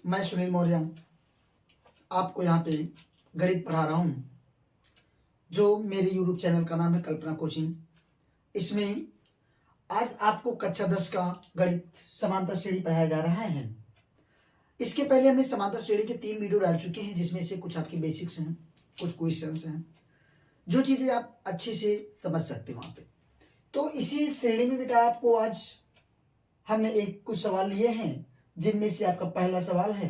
मैं सुनील मौर्य आपको यहाँ पे गणित पढ़ा रहा हूँ, जो मेरे यूट्यूब चैनल का नाम है कल्पना कोचिंग। इसमें आज आपको कक्षा 10 का गणित समांतर श्रेणी पढ़ाया जा रहा है। इसके पहले हमने समांतर श्रेणी के 3 वीडियो डाल चुके हैं, जिसमें से कुछ आपकी बेसिक्स हैं, कुछ क्वेश्चंस हैं, जो चीज़ें आप अच्छे से समझ सकते हो वहाँ पे। तो इसी श्रेणी में बेटा आपको आज हमने कुछ सवाल लिए हैं, जिनमें से आपका पहला सवाल है,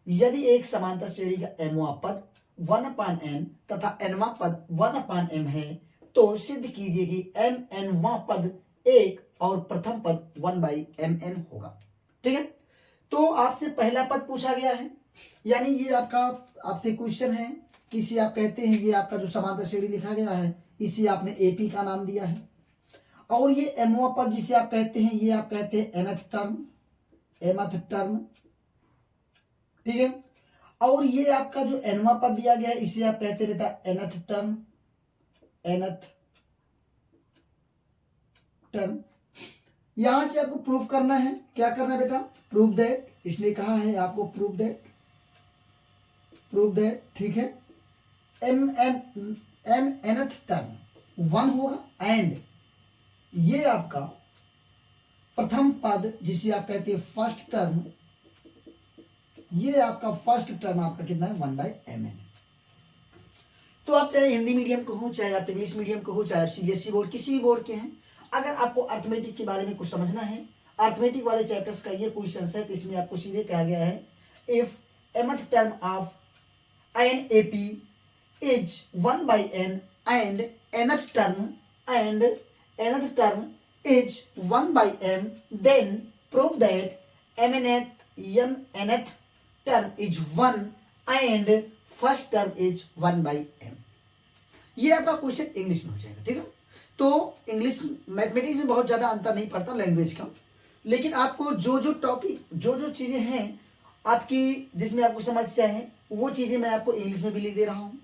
यदि एक समांतर श्रेणी का एमवां पद 1/n तथा nवां पद 1/m है, तो सिद्ध कीजिए कि mnवां पद 1 और प्रथम पद 1/mn होगा। ठीक है, तो आपसे पहला पद पूछा गया है, यानी ये आपका आपसे क्वेश्चन है, किसी आप कहते हैं ये आपका जो समांतर श्रेणी लिखा गया है, इसी आपने एपी का नाम दिया है। और ये एमवां पद जिसे आप कहते हैं, ये आप कहते हैं एमथ टर्म। ठीक है, और ये आपका जो एनवां पद दिया गया है, इसे आप कहते हैं बेटा एनथ टर्म। यहां से आपको प्रूफ करना है, क्या करना है बेटा, प्रूफ दैट, इसने कहा है आपको प्रूफ दैट। ठीक है, एम एनथ टर्म 1 होगा, एंड ये आपका प्रथम पद जिसे आप कहते हैं फर्स्ट टर्म, ये आपका फर्स्ट टर्म आपका कितना है 1/mn। तो आप चाहे हिंदी मीडियम को हो, चाहे आप इंग्लिश मीडियम को हो, चाहे आप सीबीएसई बोर्ड किसी भी बोर्ड के हैं, अगर आपको अर्थमेटिक के बारे में कुछ समझना है, अर्थमेटिक वाले चैप्टर्स का ये क्वेश्चन है, तो इसमें आपको सीधे कहा गया है, if mth term of an AP is 1/n and nth term is 1/m, then prove that mnth term is 1 and first term is 1/m। ये आपका क्वेश्चन इंग्लिश में हो जाएगा। ठीक है, तो इंग्लिश मैथमेटिक्स में बहुत ज्यादा अंतर नहीं पड़ता लैंग्वेज का, लेकिन आपको जो टॉपिक जो चीजें हैं आपकी जिसमें आपको समस्या है, वो चीजें मैं आपको इंग्लिश में भी लिख दे रहा हूँ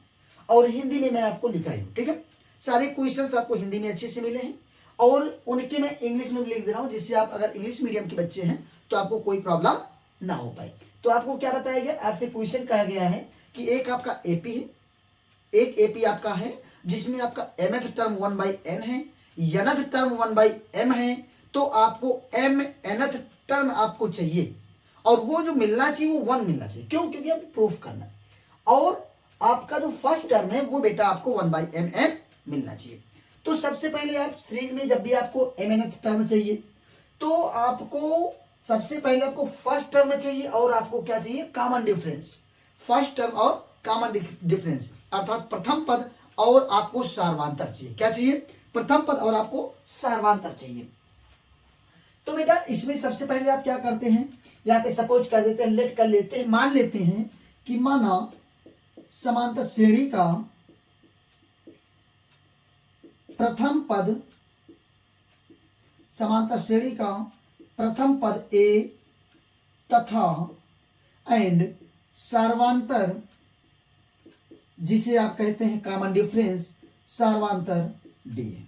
और हिंदी में मैं आपको लिखाई हूँ। ठीक है, सारे क्वेश्चंस आपको हिंदी में अच्छे से मिले हैं और उनके मैं इंग्लिश में भी लिख दे रहा हूँ, जिससे आप अगर इंग्लिश मीडियम के बच्चे हैं तो आपको कोई प्रॉब्लम ना हो पाए। तो आपको क्या बताया गया, आपसे क्वेश्चन कहा गया है कि एक आपका एपी है, एक एपी आपका है जिसमें आपका mth टर्म 1/n है, nth टर्म 1/m है, तो आपको mnth टर्म आपको चाहिए और वो जो मिलना चाहिए वो 1 मिलना चाहिए। क्यों? क्योंकि आपको प्रूफ करना है, और आपका जो फर्स्ट टर्म है वो बेटा आपको 1/mn मिलना चाहिए। तो सबसे पहले आप सीरीज में जब भी आपको mnth टर्म चाहिए, तो आपको सबसे पहले आपको फर्स्ट टर्म चाहिए और आपको क्या चाहिए, कॉमन डिफरेंस। फर्स्ट टर्म और कॉमन डिफरेंस अर्थात प्रथम पद और आपको सार्वंतर चाहिए। क्या चाहिए? प्रथम पद और आपको सार्वंतर चाहिए। तो बेटा इसमें सबसे पहले आप क्या करते हैं, यहाँ पे सपोज कर देते हैं, लेट कर लेते हैं, मान लेते हैं कि माना समांतर श्रेणी का प्रथम पद, समांतर श्रेणी का प्रथम पद ए तथा एंड सार्वंतर जिसे आप कहते हैं कॉमन डिफरेंस सार्वंतर डी है।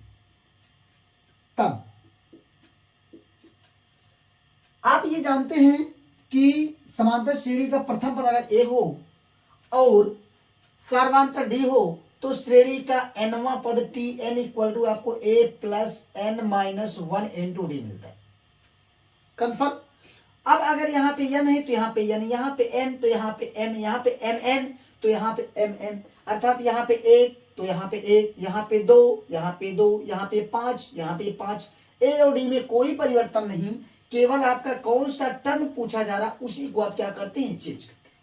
तब आप ये जानते हैं कि समांतर श्रेणी का प्रथम पद अगर ए हो और सार्वंतर डी हो, तो श्रेणी का nवां पद tn इक्वल टू आपको a plus n minus 1 into D मिलता है। कंफर्म? अब अगर यहाँ पे n है तो यहाँ पे n, यहाँ पे m तो यहाँ पे m, यहाँ पे mn तो यहाँ पे mn, अर्थात यहाँ पे 1 तो यहाँ पे 1, यहाँ पे 2, यहाँ पे 2, यहाँ पे 5, यहाँ पे 5। a और d में कोई परिवर्तन नहीं, केवल आपका कौन सा टर्म पूछा जा रहा उसी को आप क्या करते हैं, चेंज करते हैं।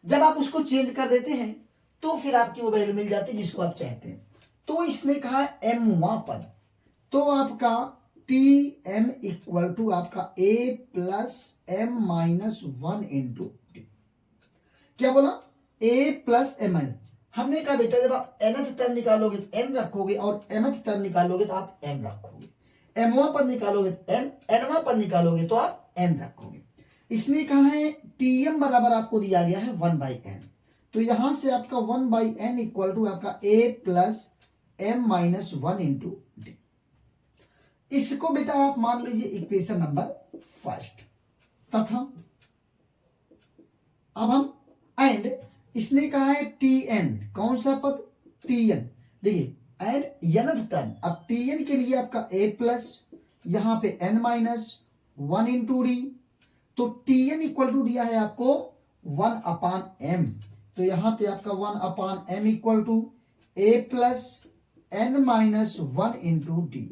जब आप उसको चेंज कर देते हैं तो फिर आपकी वो वैल्यू मिल जाती है जिसको आप चाहते हैं। तो इसने कहा mवां पद, तो आपका tm इक्वल टू आपका a plus m minus 1 into D. क्या बोला? a plus m। हमने कहा बेटा जब आप nth टर्म निकालोगे तो m रखोगे और mth टर्म निकालोगे तो आप m रखोगे, mवां पद निकालोगे तो m, nवां पद निकालोगे तो आप n रखोगे। इसने कहा है tm बराबर आपको दिया गया है 1/n, तो यहां से आपका 1/n इक्वल टू आपका a plus m minus 1 into D. इसको बेटा आप मान लीजिए इक्वेशन नंबर फर्स्ट, तथा अब हम एंड इसने कहा है टी एन, कौन सा पद, टी एन, देखिए एंड nth टर्म, अब टी एन के लिए आपका a प्लस यहां पे n माइनस 1 इंटू डी, तो टी एन इक्वल टू दिया है आपको 1 अपान एम, तो यहां पे आपका 1 अपान M equal to a plus n minus 1 into D,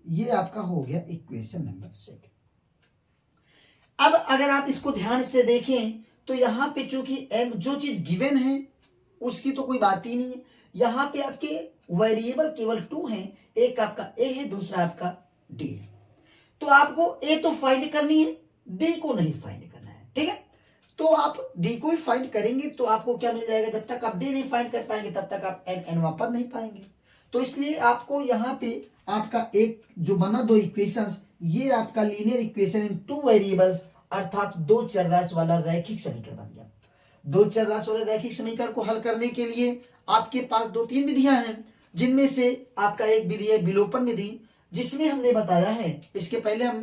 ये आपका हो गया इक्वेशन नंबर 6। अब अगर आप इसको ध्यान से देखें तो यहां पे चूंकि m जो चीज गिवन है उसकी तो कोई बात ही नहीं है, यहां पे आपके वेरिएबल केवल 2 हैं, एक आपका a है, दूसरा आपका d है, तो आपको a तो फाइंड करनी है, d को नहीं फाइंड करना है, ठीक है। तो आप d को ही फाइंड करेंगे तो आपको क्या मिल जाएगा, जब तक आप d नहीं फाइंड कर पाएंगे तब तक आप n पद नहीं पाएंगे। तो इसलिए आपको यहाँ पे आपका एक जो बना दो इक्वेशंस, ये आपका लीनियर इक्वेशन इन 2 वेरिएबल्स अर्थात 2 चरराशि वाला रैखिक समीकरण बन गया। 2 चरराशि वाले रैखिक समीकरण को हल करने के लिए आपके पास 2-3 विधियां हैं, जिनमें से आपका एक विधि है विलोपन विधि, जिसमें हमने बताया है, इसके पहले हम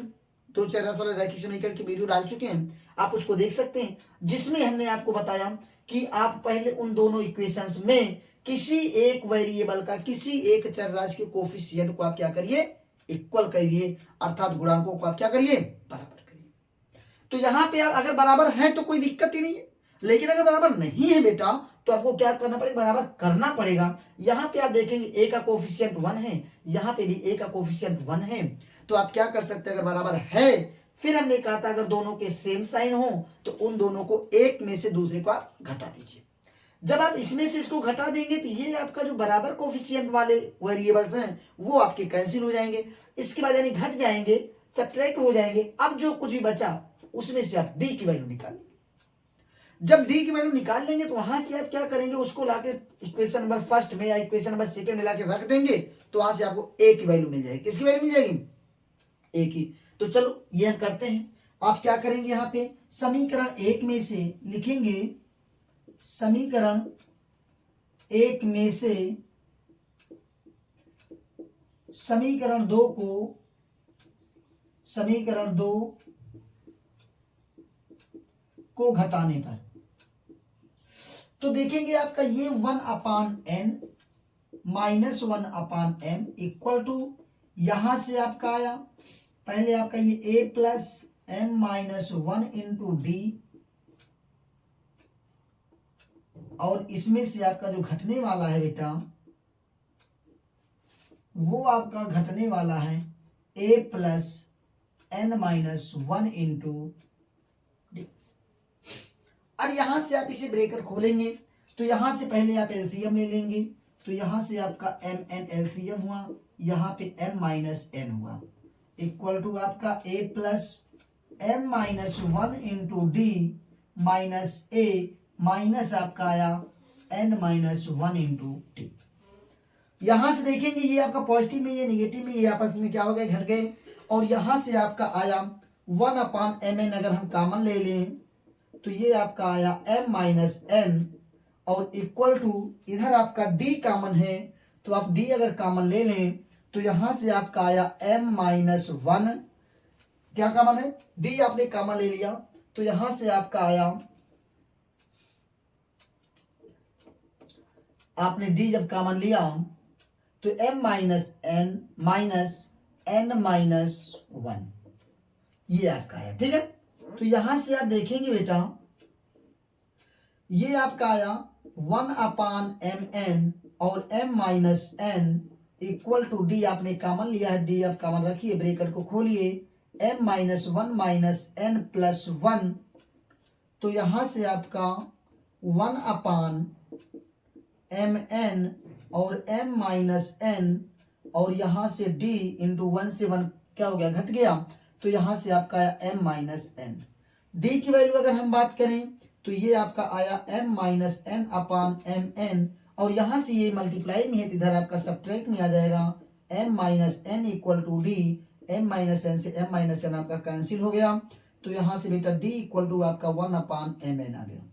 2 चरराशि वाले रैखिक समीकरण की वीडियो डाल चुके हैं, आप उसको देख सकते हैं, जिसमें हमने आपको बताया कि आप पहले उन दोनों इक्वेशंस में किसी एक वेरिएबल का किसी एक चरराशि के कोफिशिएंट को आप क्या करिए, इक्वल करिए, अर्थात गुणांकों को आप क्या करिए, बराबर करिए। तो यहां पे आप अगर बराबर है तो कोई दिक्कत ही नहीं है, लेकिन अगर बराबर नहीं है बेटा तो आपको क्या करना पड़ेगा, बराबर करना पड़ेगा। यहां पे आप देखेंगे a का कोफिशिएंट 1 है, यहां पे भी a का कोफिशिएंट 1 है, तो आप क्या कर सकते हैं, अगर बराबर है, फिर हमने कहा था अगर दोनों के सेम साइन हो तो उन दोनों को एक में से दूसरे को आप घटा दीजिए। जब आप इसमें से इसको घटा देंगे तो ये आपका जो बराबर कोफिशिएंट वाले वेरिएबल्स हैं वो आपके कैंसिल हो जाएंगे, इसके बाद यानी घट जाएंगे, सब्ट्रैक्ट हो जाएंगे। अब जो कुछ भी बचा उसमें से आप d की वैल्यू निकाल लेंगे। जब d की वैल्यू निकाल लेंगे तो वहां से आप क्या करेंगे, उसको लाके इक्वेशन नंबर फर्स्ट में या इक्वेशन नंबर सेकंड में लाके रख देंगे, तो वहां से आपको a की वैल्यू मिल जाएगी। किसकी वैल्यू मिल जाएगी, a की। तो चलो ये हम करते हैं। आप क्या करेंगे, यहाँ पे समीकरण 1 में से लिखेंगे, समीकरण 1 में से समीकरण 2 को, समीकरण 2 को घटाने पर तो देखेंगे आपका ये 1 upon n minus 1 upon m equal to, यहां से आपका आया पहले आपका ये a plus m minus 1 into d, और इसमें से आपका जो घटने वाला है बेटा वो आपका घटने वाला है a plus n minus 1 into d. अब यहां से आप इसे ब्रैकेट खोलेंगे तो यहां से पहले आप एलसीएम ले लेंगे, तो यहां से आपका mn एलसीएम हुआ, यहां पे m माइनस n हुआ, इक्वल टू आपका a plus m minus 1 into D minus a minus आपका आया n माइनस 1 इंटू टी। यहां से देखेंगे ये आपका पॉजिटिव में ये निगेटिव में ये आपस में क्या हो गए, घट गए, और यहां से आपका आया 1 अपान mn, अगर हम कॉमन ले लें तो ये आपका आया m माइनस n, और इक्वल टू इधर आपका d कॉमन है, तो आप d अगर कॉमन ले लें तो यहां से आपका आया m माइनस 1, क्या कॉमन है, d आपने कॉमन ले लिया, तो यहां से आपका आया, आपने d जब कॉमन लिया तो m minus n minus n minus 1, ये आपका आया, ठीक है। तो यहां से आप देखेंगे बेटा ये आपका आया 1 अपान mn और m minus n equal to d, आपने कॉमन लिया है, d आप कॉमन रखिए, ब्रैकेट को खोलिए, m minus 1 minus n plus 1, तो यहां से आपका 1 अपान mn और m माइनस n, और यहां से d इंटू 1 से 1 क्या हो गया, घट गया, तो यहां से आपका आया m माइनस n। d की वैल्यू अगर हम बात करें तो ये आपका आया m माइनस n अपान mn, और यहां से ये मल्टीप्लाई में है तो इधर आपका सब्ट्रैक्ट में आ जाएगा, m minus n equal to d, m minus n से m माइनस n आपका कैंसिल हो गया, तो यहां से बेटा d इक्वल टू आपका 1 अपान mn आ गया।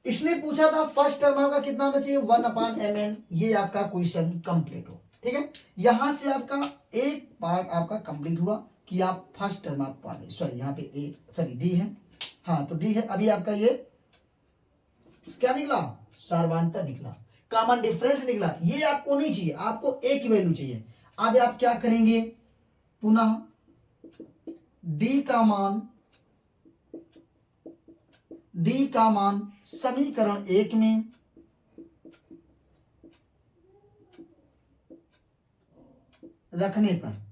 इसने पूछा था फर्स्ट टर्म आपका कितना होना चाहिए, 1 अपान mn, ये आपका क्वेश्चन कंप्लीट हो, ठीक है। यहां से आपका एक पार्ट आपका कंप्लीट हुआ कि आप फर्स्ट टर्म आप पा गए, सॉरी यहाँ पे डी है, हाँ तो डी है। अभी आपका ये क्या निकला, सार्वधातुक निकला, कॉमन डिफरेंस निकला। ये आपको नहीं चाहिए, आपको ए की वैल्यू चाहिए। अब आप क्या करेंगे, पुनः डी का मान समीकरण 1 में रखने पर,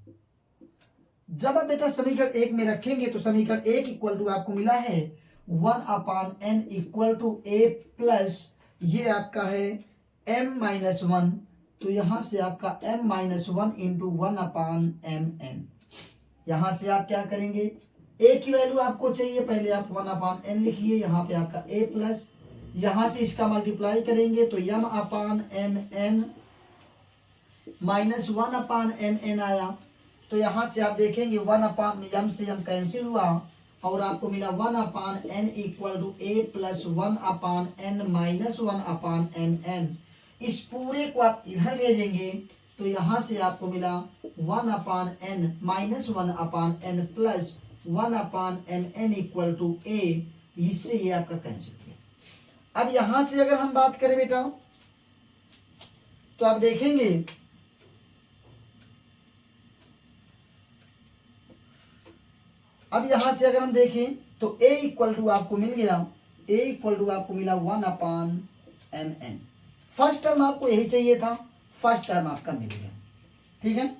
जब आप बेटा समीकरण 1 में रखेंगे तो समीकरण 1 इक्वल टू आपको मिला है 1/n equal to a plus ये आपका है m-1, तो यहां से आपका m-1 इंटू 1/mn। यहां से आप क्या करेंगे, a की वैल्यू आपको चाहिए, पहले आप 1/n लिखिए, यहाँ पे आपका a प्लस, यहां से इसका मल्टीप्लाई करेंगे तो m/mn माइनस 1/mn आया। तो यहां से आप देखेंगे 1/m से m कैंसिल हुआ और आपको मिला 1/n equal to a plus 1/n minus 1/mn। इस पूरे को आप इधर भेजेंगे तो यहां से आपको मिला 1/n minus 1/n plus 1/mn equal to a। इससे ये आपका कैंसिल किया। अब यहां से अगर हम बात करें बेटा तो आप देखेंगे अब यहां से अगर हम देखें तो a इक्वल टू आपको मिल गया, a इक्वल टू आपको मिला 1/mn। फर्स्ट टर्म आपको यही चाहिए था, फर्स्ट टर्म आपका मिल गया, ठीक है।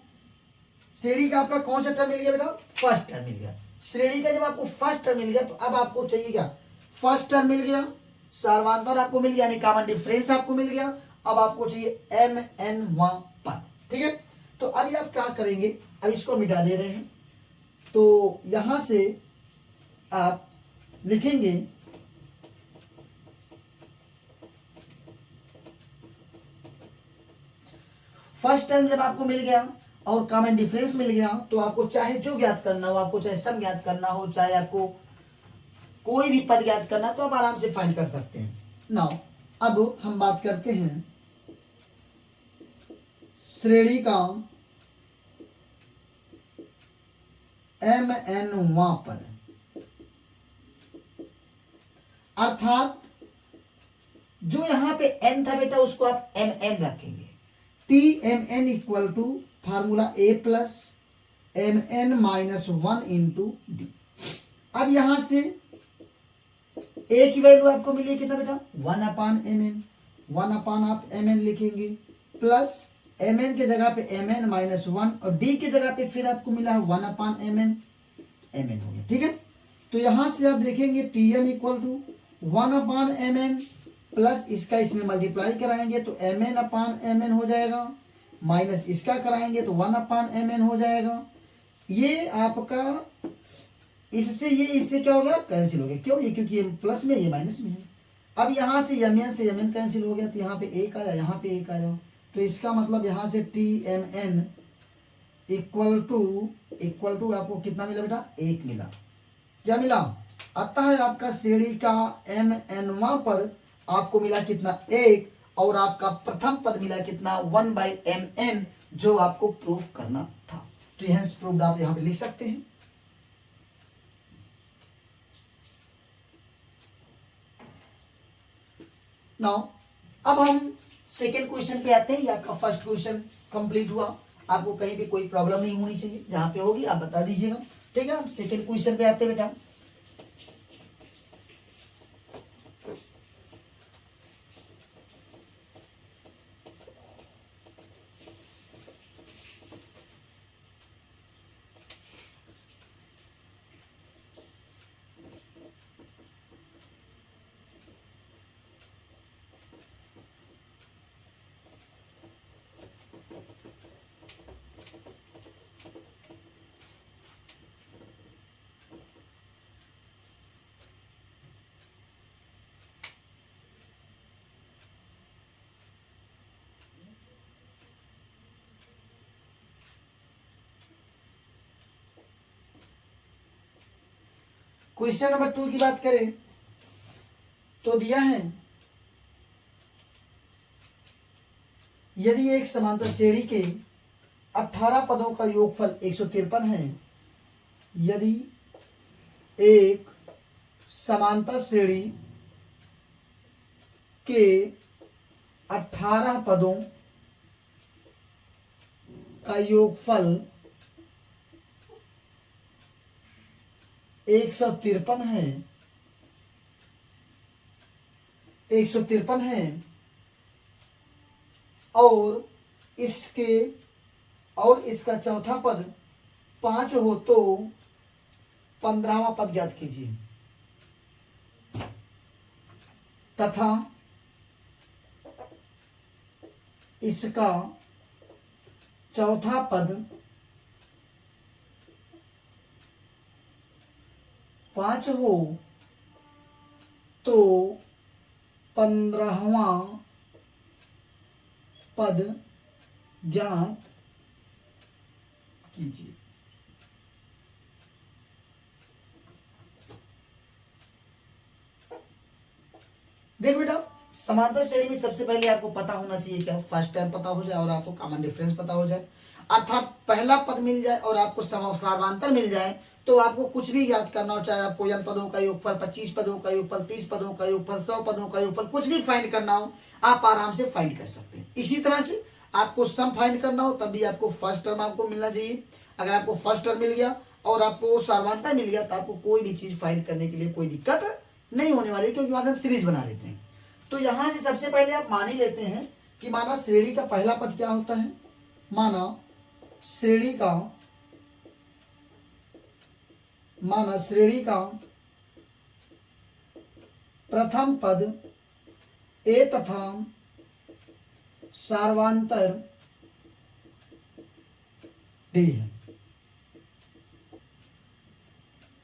श्रेणी का आपका कौन सा टर्म मिल गया बेटा, फर्स्ट टर्म मिल गया। श्रेणी का जब आपको फर्स्ट टर्म मिल गया तो अब आपको चाहिए क्या, फर्स्ट टर्म मिल गया, सार्वधातुक आपको मिल गया, यानी कॉमन डिफरेंस आपको मिल गया। अब आपको चाहिए mn पद, ठीक है। तो अभी आप क्या करेंगे, अब इसको मिटा दे रहे हैं तो यहां से आप लिखेंगे फर्स्ट टर्म जब आपको मिल गया और कॉमन डिफरेंस मिल गया तो आपको चाहे जो ज्ञात करना हो, आपको चाहे सम ज्ञात करना हो, चाहे आपको कोई भी पद ज्ञात करना तो आप आराम से फाइंड कर सकते हैं। नाउ अब हम बात करते हैं श्रेणी का mn पद, अर्थात जो यहां पे n था बेटा उसको आप mn रखेंगे। tmn equal to formula a plus mn minus 1 into d. अब यहां से a की वैल्यू आपको मिली कितना बेटा, 1/mn, 1 आप mn लिखेंगे प्लस mn के जगह पे mn माइनस 1 और d की जगह पे फिर आपको मिला है 1/mn, mn हो गया, ठीक है। तो यहां से आप देखेंगे tm equal to 1/mn plus इसका इसमें मल्टीप्लाई कराएंगे तो mn/mn हो जाएगा, माइनस इसका कराएंगे तो 1/mn हो जाएगा। ये आपका इससे ये इससे क्या हो गया, कैंसिल हो गया। क्यों, ये क्योंकि ये प्लस में ये माइनस में है। अब यहां से mn से mn कैंसिल हो गया तो यहाँ पे एक आया, यहाँ पे एक आया, तो इसका मतलब यहां से tmn इक्वल टू आपको कितना मिला बेटा, 1 मिला। क्या मिला, अतः आपका श्रेणी का mn पद आपको मिला कितना, 1, और आपका प्रथम पद मिला कितना 1/mn, जो आपको प्रूफ करना था। तो यह प्रूफ आप यहां पे लिख सकते हैं। नाउ अब हम सेकेंड क्वेश्चन पे आते हैं। ये आपका फर्स्ट क्वेश्चन कंप्लीट हुआ, आपको कहीं पे कोई प्रॉब्लम नहीं होनी चाहिए, जहां पे होगी आप बता दीजिएगा, ठीक है। सेकेंड क्वेश्चन पे आते हैं बेटा। क्वेश्चन नंबर 2 की बात करें तो दिया है, यदि एक समांतर श्रेणी के 18 पदों का योगफल 153 है, यदि एक समांतर श्रेणी के 18 पदों का योगफल 153 है, 153 है, और इसका चौथा पद 5 हो तो 15वां पद ज्ञात कीजिए। तथा इसका चौथा पद 5 हो तो 15वां पद ज्ञात कीजिए। देख बेटा, समांतर श्रेणी में सबसे पहले आपको पता होना चाहिए क्या, फर्स्ट टर्म पता हो जाए और आपको कॉमन डिफरेंस पता हो जाए, अर्थात पहला पद मिल जाए और आपको सार्वधातुक मिल जाए, तो आपको कुछ भी याद करना हो, चाहे आपको n पदों का योगफल, 25 पदों का योगफल, 30 पदों का योगफल, 100 पदों का योगफल, कुछ भी फाइंड करना हो आप आराम से फाइंड कर सकते हैं। इसी तरह से आपको सम फाइंड करना हो तब भी आपको फर्स्ट टर्म आपको मिलना चाहिए। अगर आपको फर्स्ट टर्म मिल गया और आपको सार्वधातुक मिल गया तो आपको कोई भी चीज फाइंड करने के लिए कोई दिक्कत नहीं होने वाली, क्योंकि वहां से सीरीज बना लेते हैं। तो यहां से सबसे पहले आप मान ही लेते हैं कि माना श्रेणी का पहला पद क्या होता है, माना श्रेणी का प्रथम पद ए तथा सार्वांतर डी है।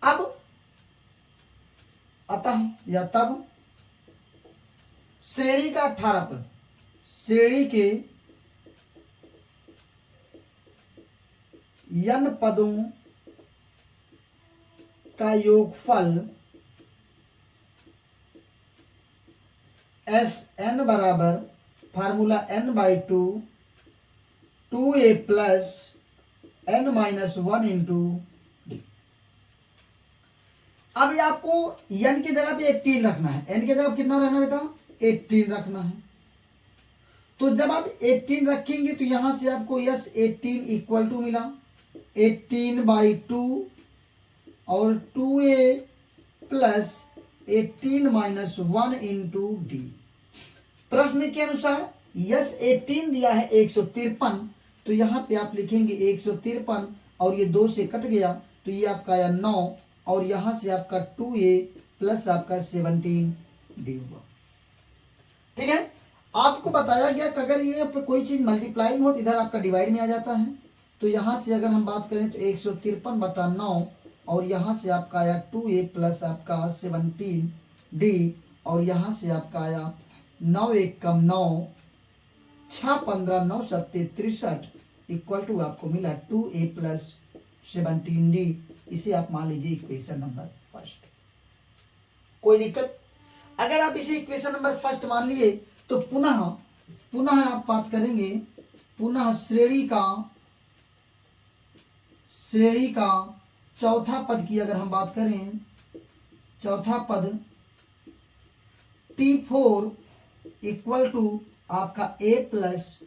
अब अतः या तब श्रेणी का 18 पद, श्रेणी के n पदों का योगफल Sn बराबर formula n/2 2a plus n-1 into d. अब ये आपको n की जगह पे 18 रखना है, n की जगह कितना रखना बेटा, 18 रखना है। तो जब आप 18 रखेंगे तो यहां से आपको यस 18 इक्वल टू मिला 18/2 और 2a प्लस 18-1 इंटू डी। प्रश्न के अनुसार यस 18 दिया है 153, तो यहां पे आप लिखेंगे 153 और ये 2 से कट गया तो ये आपका आया 9 और यहां से आपका 2a प्लस आपका 17 डी हुआ। ठीक है, आपको बताया गया कि अगर ये कोई चीज मल्टीप्लाइंग हो तो इधर आपका डिवाइड में आ जाता है। तो यहां से अगर हम बात करें तो 153/9 और यहाँ से आपका आया 2a प्लस आपका 17 डी और यहाँ से आपका आया 9 1 कम 9 6 15 9 7 63 इक्वल टू आपको मिला 2a प्लस 17 डी। इसे आप मान लीजिए इक्वेशन नंबर फर्स्ट। कोई दिक्कत? अगर आप इसे इक्वेशन नंबर फर्स्ट मान लिए तो पुनः आप बात करेंगे, पुनः श्रेणी का चौथा पद की अगर हम बात करें, चौथा पद T4 इक्वल टू आपका a प्लस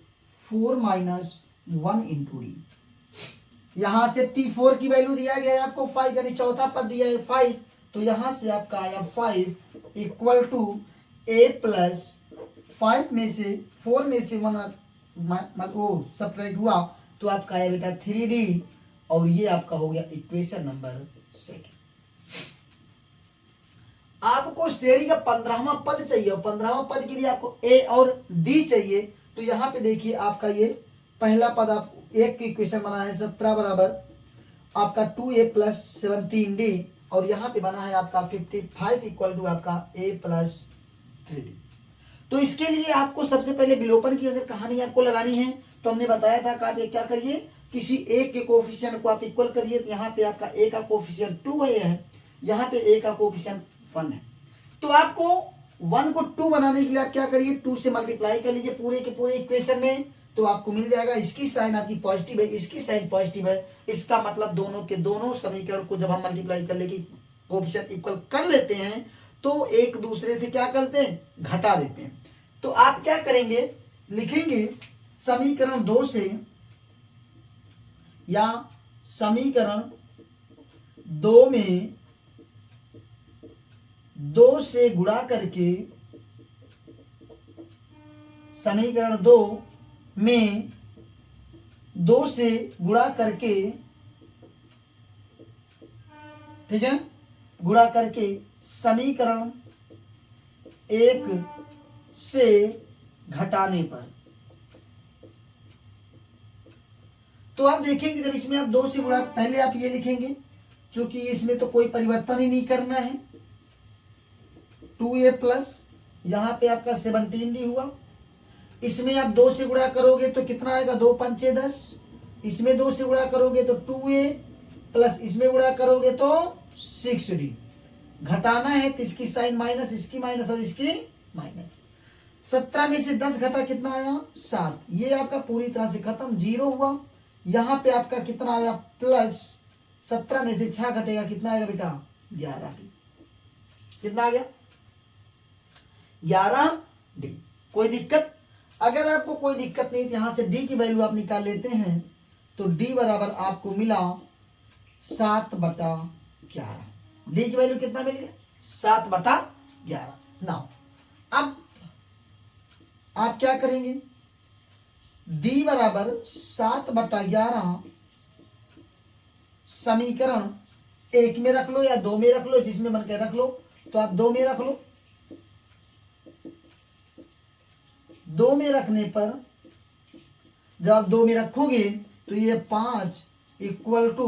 4-1 इंटू डी। यहां से T4 की वैल्यू दिया गया है आपको 5, यानी चौथा पद दिया है 5, तो यहां से आपका आया 5 इक्वल टू a प्लस 5 में से 4 में से 1 वो सब्ट्रैक्ट हुआ तो आपका आया बेटा 3d और ये आपका हो गया इक्वेशन नंबर सेकंड। आपको श्रेणी का 15वां पद चाहिए और 15वां पद के लिए आपको a और d चाहिए। तो यहाँ पे देखिए आपका ये पहला पद आप एक की इक्वेशन बना है 17 बराबर आपका 2a प्लस 17d और यहाँ पे बना है आपका 55 इक्वल टू आपका a प्लस 3d। तो इसके लिए आपको सबसे पहले विलोपन की अगर कहानी आपको लगानी है तो हमने बताया था कि आप क्या करिए, किसी एक के कोफिशिएंट को आप इक्वल करिए। तो यहाँ पे आपका a का कोफिशिएंट 2 है, यहाँ पे a का कोफिशिएंट 1 है। तो आपको 1 को 2 बनाने के लिए आप क्या करिए, 2 से मल्टीप्लाई कर लीजिए पूरे के पूरे इक्वेशन में, तो आपको मिल जाएगा। इसकी साइन आपकी पॉजिटिव है, इसकी साइन पॉजिटिव है, इसका मतलब दोनों के दोनों समीकरण को जब हम मल्टीप्लाई कर लेंगे कोफिशिएंट इक्वल कर लेते हैं तो एक दूसरे से क्या करते हैं, घटा देते हैं। तो आप क्या करेंगे, लिखेंगे समीकरण 2 से या समीकरण 2 में 2 से गुणा करके, समीकरण 2 में 2 से गुणा करके, ठीक है, गुणा करके समीकरण 1 से घटाने पर। तो आप देखेंगे जब इसमें आप 2 से गुणा, पहले आप ये लिखेंगे क्योंकि इसमें तो कोई परिवर्तन ही नहीं करना है, 2a प्लस यहां पे आपका 17d हुआ। इसमें आप 2 से गुणा करोगे तो कितना आएगा, 2 पंचे 10। इसमें 2 से गुणा करोगे तो 2a प्लस इसमें गुणा करोगे तो 6d। घटाना है तो इसकी साइन माइनस, इसकी माइनस और इसकी माइनस। 17 में से 10 घटा कितना आया, 7। ये आपका पूरी तरह से खत्म, 0 हुआ। यहाँ पे आपका कितना आया, प्लस 17 में से 6 घटेगा, कितना आएगा बेटा, 11d। कितना आ गया, 11d। कोई दिक्कत? अगर आपको कोई दिक्कत नहीं तो यहां से d की वैल्यू आप निकाल लेते हैं तो d बराबर आपको मिला 7/11। डी की वैल्यू कितना मिल गया, 7/11। नाउ अब आप क्या करेंगे, d बराबर 7/11 समीकरण 1 में रख लो या 2 में रख लो, जिसमें मन के रख लो। तो आप 2 में रख लो। 2 में रखने पर जब आप 2 में रखोगे तो ये 5 equal to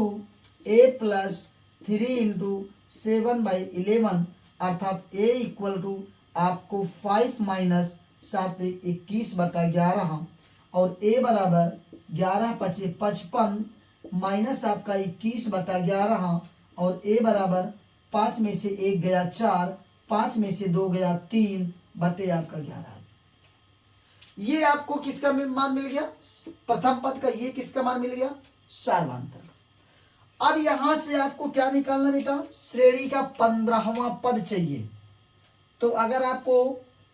a plus 3 into 7/11, अर्थात a इक्वल टू आपको 5 माइनस 7 21/11 और a बराबर 11 × 55 माइनस आपका 21/11 और a बराबर 5 में से 1 गया 4, 5 में से 2 गया 3 बटे आपका 11। ये आपको किसका मान मिल गया, प्रथम पद का। ये किसका मान मिल गया, सार्वधातुक। अब यहां से आपको क्या निकालना बेटा, श्रेणी का 15वां पद चाहिए। तो अगर आपको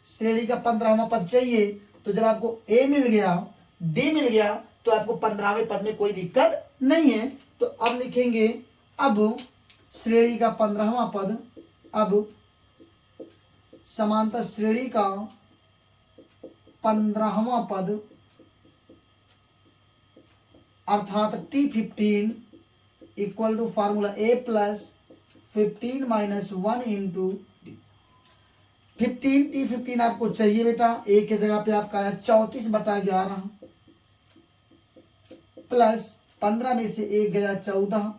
श्रेणी का 15वां पद चाहिए तो जब आपको a मिल गया, d मिल गया, तो आपको 15वें पद में कोई दिक्कत नहीं है। तो अब लिखेंगे, अब श्रेणी का 15वां पद, अब समांतर श्रेणी का 15वां पद अर्थात T15 equal to formula a plus 15 minus 1 into d. 15 आपको चाहिए बेटा। a के जगह पे आपका आया 34/11 प्लस 15 में से 1 गया 14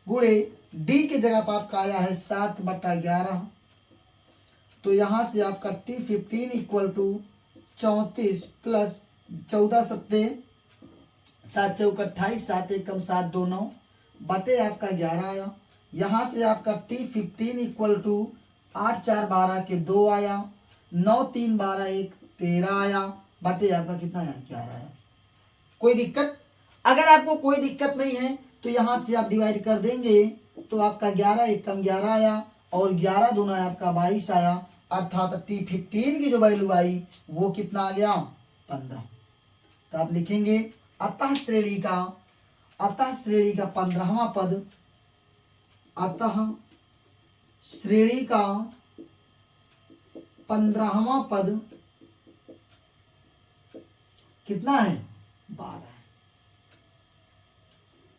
गुणे d के जगह पर आपका आया है 7/11। तो यहां से आपका T15 इक्वल टू 34 प्लस 14 सत्ते 7 चौक 28, 7 एकम 7 2 9 बटे आपका 11 आया। यहां से आपका T15 इक्वल टू 8 4 12 के 2 आया, 9 3 12 1 13 आया बटे आपका कितना आया, 11 आया। कोई दिक्कत? अगर आपको कोई दिक्कत नहीं है तो यहां से आप डिवाइड कर देंगे तो आपका 11 एकम 11 आया और 11 दूना आपका 22 आया, अर्थात T15 की जो वैल्यू आई वो कितना आ गया, 15। तो आप लिखेंगे अतः श्रेणी का 15वां पद, अतः श्रेणी का 15वां पद कितना है, 12 है।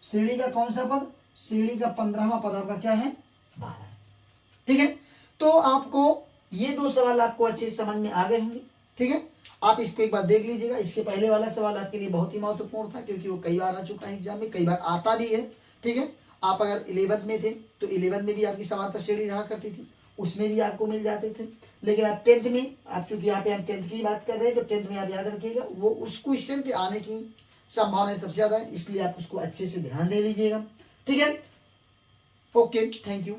श्रेणी का कौन सा पद, श्रेणी का 15वां पद आपका क्या है, 12 है। ठीक है, तो आपको ये दो सवाल आपको अच्छे से समझ में आ गए होंगे। ठीक है, आप इसको एक बार देख लीजिएगा। इसके पहले वाला सवाल आपके लिए बहुत ही महत्वपूर्ण था क्योंकि वो कई बार आ चुका है एग्जाम में, कई बार आता भी है। ठीक है, आप अगर 11th में थे तो 11th में भी आपकी समांतर श्रेणी रहा करती थी, उसमें भी आपको मिल जाते थे। लेकिन आप 10th में, आप चूंकि यहाँ पे हम 10th की बात कर रहे हैं, तो 10th में आप याद रखिएगा वो उस क्वेश्चन के आने की संभावना सबसे ज्यादा है, इसलिए आप उसको अच्छे से ध्यान दे लीजिएगा। ठीक है, ओके, थैंक यू।